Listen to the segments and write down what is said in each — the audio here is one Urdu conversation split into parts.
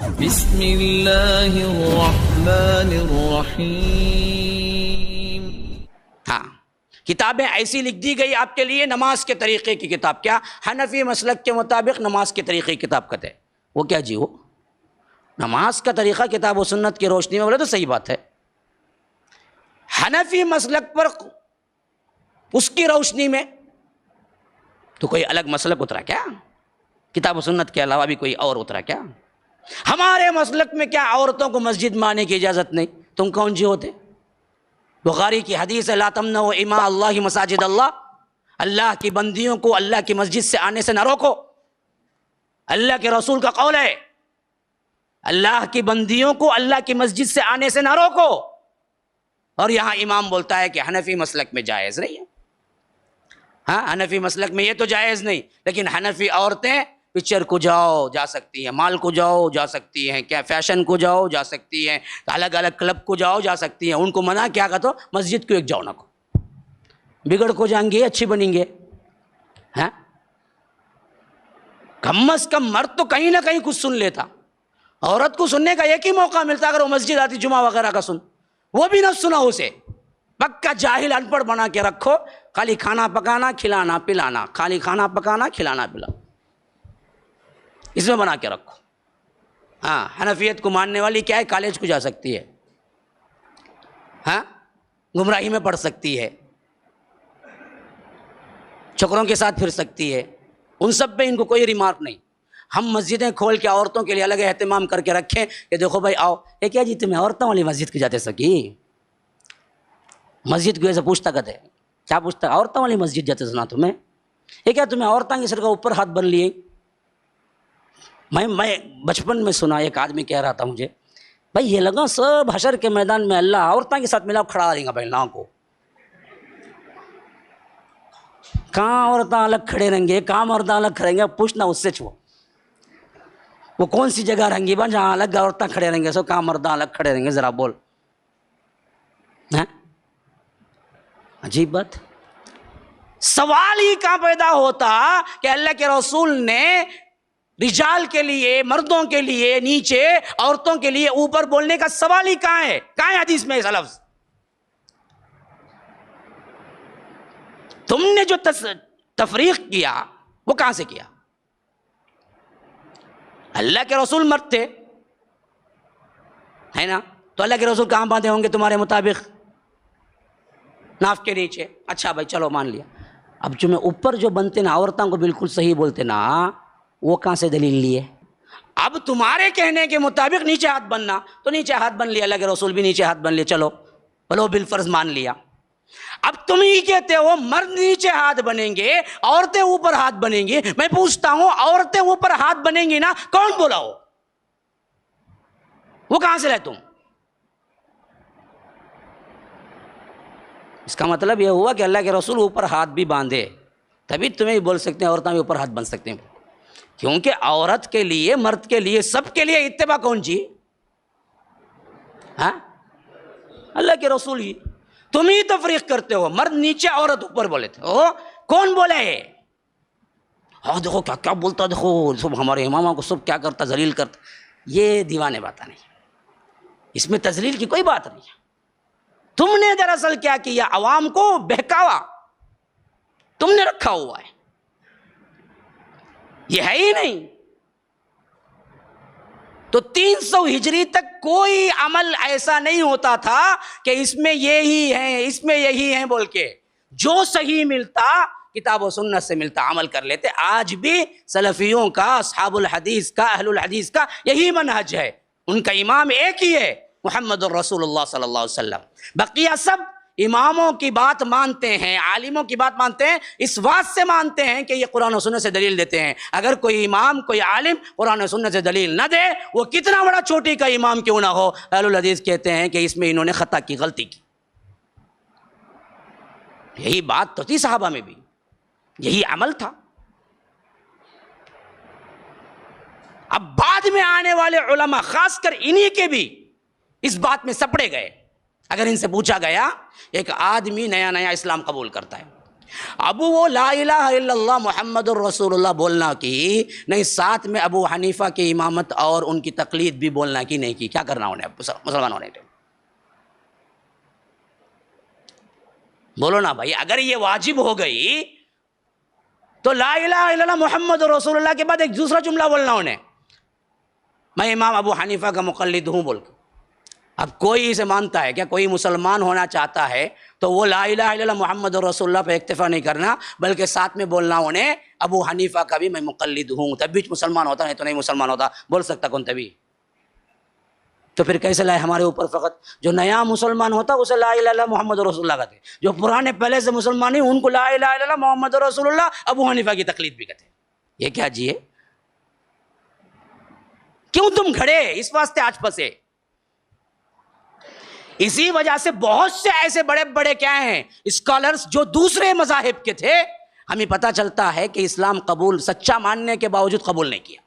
بسم اللہ الرحمن الرحیم. ہاں، کتابیں ایسی لکھ دی گئی آپ کے لیے نماز کے طریقے کی کتاب. کیا حنفی مسلک کے مطابق نماز کے طریقے کی کتاب کہتے ہیں؟ وہ کیا جی؟ وہ نماز کا طریقہ کتاب و سنت کی روشنی میں بولے تو صحیح بات ہے. حنفی مسلک پر اس کی روشنی میں تو کوئی الگ مسلک اترا کیا؟ کتاب و سنت کے علاوہ بھی کوئی اور اترا کیا؟ ہمارے مسلک میں کیا عورتوں کو مسجد میں آنے کی اجازت نہیں؟ تم کون جی ہوتے؟ بخاری کی حدیث ہے لا تمنعوا اماء اللہ مساجد اللہ. اللہ کی بندیوں کو اللہ کی مسجد سے آنے سے نہ روکو. اللہ کے رسول کا قول ہے اللہ کی بندیوں کو اللہ کی مسجد سے آنے سے نہ روکو. اور یہاں امام بولتا ہے کہ حنفی مسلک میں جائز نہیں ہے. ہاں، حنفی مسلک میں یہ تو جائز نہیں، لیکن حنفی عورتیں پکچر کو جاؤ جا سکتی ہیں، مال کو جاؤ جا سکتی ہیں، کیا فیشن کو جاؤ جا سکتی ہیں، الگ الگ کلب کو جاؤ جا سکتی ہیں. ان کو منع کیا کہتا مسجد کو ایک جاؤ نہ کو، بگڑ کو جائیں گے اچھی بنیں گے. ہاں، کم از کم مرد تو کہیں نہ کہیں کچھ سن لیتا. عورت کو سننے کا ایک ہی موقع ملتا اگر وہ مسجد آتی جمعہ وغیرہ کا سن، وہ بھی نہ سنا اسے. پکا جاہل ان پڑھ بنا کے رکھو، خالی کھانا پکانا کھلانا پلانا، خالی کھانا پکانا کھلانا پلانا، اس میں بنا کے رکھو. ہاں، حنفیت کو ماننے والی کیا ہے؟ کالج کو جا سکتی ہے، ہاں، گمراہی میں پڑھ سکتی ہے، چھوکروں کے ساتھ پھر سکتی ہے. ان سب پہ ان کو کوئی ریمارک نہیں. ہم مسجدیں کھول کے عورتوں کے لیے الگ اہتمام کر کے رکھیں کہ دیکھو بھائی آؤ. یہ کیا جی تمہیں عورتوں والی مسجد کی جاتے سکی؟ مسجد کو ایسے پوچھتا کہتے کیا پوچھتا؟ عورتوں والی مسجد جاتے سنا تمہیں؟ یہ کیا تمہیں عورتوں کی سر کا اوپر ہاتھ بن لیے؟ میں بچپن میں سنا ایک آدمی کہہ رہا تھا مجھے، بھائی یہ لگا سب حشر کے میدان میں اللہ عورتوں کے ساتھ ملا کھڑا دیں گا بھائی نا کو. کہاں عورتیں الگ کھڑے رہیں گے، کہاں مردیں الگ کھڑیں گے؟ پوچھنا اس سے چھو وہ کون سی جگہ رہیں گی با جہاں الگ عورتیں کھڑے رہیں گے، سو کہاں مردیں الگ کھڑے رہیں گے؟ ذرا بول. عجیب بات. سوال ہی کہاں پیدا ہوتا کہ اللہ کے رسول نے رجال کے لیے، مردوں کے لیے نیچے، عورتوں کے لیے اوپر بولنے کا سوال ہی کہاں ہے؟ کہاں ہے حدیث میں ایسا لفظ؟ تم نے جو تفریق کیا وہ کہاں سے کیا؟ اللہ کے رسول مرد تھے ہے نا، تو اللہ کے رسول کہاں باندھے ہوں گے تمہارے مطابق؟ ناف کے نیچے. اچھا بھائی چلو مان لیا. اب جو میں اوپر جو بنتے نا عورتوں کو بالکل صحیح بولتے نا، وہ کہاں سے دلیل لیے؟ اب تمہارے کہنے کے مطابق نیچے ہاتھ بننا تو نیچے ہاتھ بن لیا، اللہ کے رسول بھی نیچے ہاتھ بن لیا، چلو بلو بالفرض مان لیا. اب تم ہی کہتے ہو مرد نیچے ہاتھ بنیں گے، عورتیں اوپر ہاتھ بنیں گی. میں پوچھتا ہوں عورتیں اوپر ہاتھ بنیں گی نا، کون بولا ہو؟ وہ کہاں سے لے تم؟ اس کا مطلب یہ ہوا کہ اللہ کے رسول اوپر ہاتھ بھی باندھے تبھی تمہیں بول سکتے ہیں عورتیں بھی اوپر ہاتھ بن سکتے ہیں. کیونکہ عورت کے لیے، مرد کے لیے، سب کے لیے اتباع کون جی؟ ہاں، اللہ کے رسول ہی. تم ہی تفریق کرتے ہو، مرد نیچے عورت اوپر بولے تھے. کون بولے ہے؟ ہاں دیکھو کیا کیا بولتا، دیکھو سب ہمارے اماموں کو سب کیا کرتا، ذلیل کرتا. یہ دیوانے باتیں نہیں، اس میں تذلیل کی کوئی بات نہیں. تم نے دراصل کیا کیا؟ عوام کو بہکاوا تم نے رکھا ہوا ہے، یہ ہے ہی نہیں. تو 300 ہجری تک کوئی عمل ایسا نہیں ہوتا تھا کہ اس میں یہی ہیں، اس میں یہی ہیں بول کے. جو صحیح ملتا کتاب و سنت سے ملتا عمل کر لیتے. آج بھی سلفیوں کا، اصحاب الحدیث کا، اہل الحدیث کا یہی منہج ہے. ان کا امام ایک ہی ہے، محمد الرسول اللہ صلی اللہ علیہ وسلم. بقیہ سب اماموں کی بات مانتے ہیں، عالموں کی بات مانتے ہیں، اس بات سے مانتے ہیں کہ یہ قرآن و سنت سے دلیل دیتے ہیں. اگر کوئی امام، کوئی عالم قرآن و سنت سے دلیل نہ دے، وہ کتنا بڑا چوٹی کا امام کیوں نہ ہو، اہل الحدیث کہتے ہیں کہ اس میں انہوں نے خطا کی، غلطی کی. یہی بات تو تھی صحابہ میں بھی، یہی عمل تھا. اب بعد میں آنے والے علماء، خاص کر انہی کے بھی اس بات میں سپڑے گئے. اگر ان سے پوچھا گیا، ایک آدمی نیا نیا اسلام قبول کرتا ہے، ابو وہ لا الہ الا اللہ محمد الرسول اللہ بولنا کی نہیں، ساتھ میں ابو حنیفہ کی امامت اور ان کی تقلید بھی بولنا کی نہیں کی. کیا کرنا انہیں مسلمان ہونے کے؟ بولو نا بھائی. اگر یہ واجب ہو گئی تو لا الہ الا اللہ محمد رسول اللہ کے بعد ایک دوسرا جملہ بولنا انہیں، میں امام ابو حنیفہ کا مقلد ہوں بول کے. اب کوئی اسے مانتا ہے کیا؟ کوئی مسلمان ہونا چاہتا ہے تو وہ لا الہ الا اللہ محمد رسول اللہ پہ اکتفا نہیں کرنا، بلکہ ساتھ میں بولنا انہیں ابو حنیفہ کا بھی میں مقلد ہوں، تب بھی مسلمان ہوتا، نہیں تو نہیں مسلمان ہوتا. بول سکتا کون تبھی؟ تو پھر کیسے لائے ہمارے اوپر فقط جو نیا مسلمان ہوتا اسے لا الہ الا اللہ محمد رسول اللہ کہتے، جو پرانے پہلے سے مسلمان ہیں ان کو لا الہ الا اللہ محمد رسول اللہ ابو حنیفہ کی تقلید بھی کہتے. یہ کیا جی ہے؟ کیوں تم کھڑے اس واسطے آج پسے؟ اسی وجہ سے بہت سے ایسے بڑے بڑے کیا ہیں اسکالرز جو دوسرے مذاہب کے تھے، ہمیں پتہ چلتا ہے کہ اسلام قبول سچا ماننے کے باوجود قبول نہیں کیا.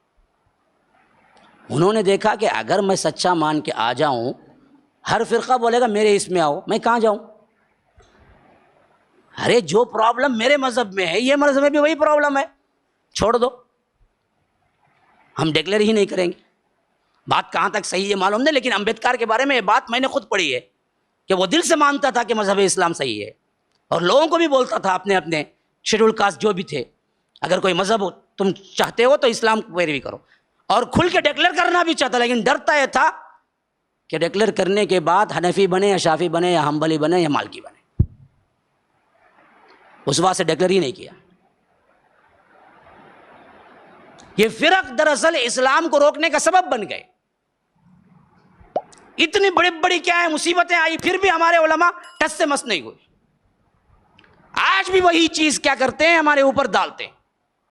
انہوں نے دیکھا کہ اگر میں سچا مان کے آ جاؤں، ہر فرقہ بولے گا میرے اس میں آؤ، میں کہاں جاؤں؟ ارے جو پرابلم میرے مذہب میں ہے یہ مذہب میں بھی وہی پرابلم ہے، چھوڑ دو، ہم ڈکلیئر ہی نہیں کریں گے. بات کہاں تک صحیح ہے معلوم نہیں، لیکن امبیدکر کے بارے میں یہ بات میں نے خود پڑھی ہے کہ وہ دل سے مانتا تھا کہ مذہب اسلام صحیح ہے، اور لوگوں کو بھی بولتا تھا اپنے اپنے شیڈول کاسٹ جو بھی تھے، اگر کوئی مذہب تم چاہتے ہو تو اسلام کو پیروی کرو، اور کھل کے ڈکلیئر کرنا بھی چاہتا، لیکن ڈرتا یہ تھا کہ ڈکلیئر کرنے کے بعد حنفی بنے یا شافی بنے یا حنبلی بنے یا مالکی بنے، اس واسطے ڈکلیئر ہی نہیں کیا. یہ فرق دراصل اسلام کو روکنے کا سبب بن گئے. اتنی بڑی بڑی کیا ہے مصیبتیں آئی، پھر بھی ہمارے علماء ٹس سے مس نہیں ہوئے. آج بھی وہی چیز کیا کرتے ہیں ہمارے اوپر ڈالتے ہیں.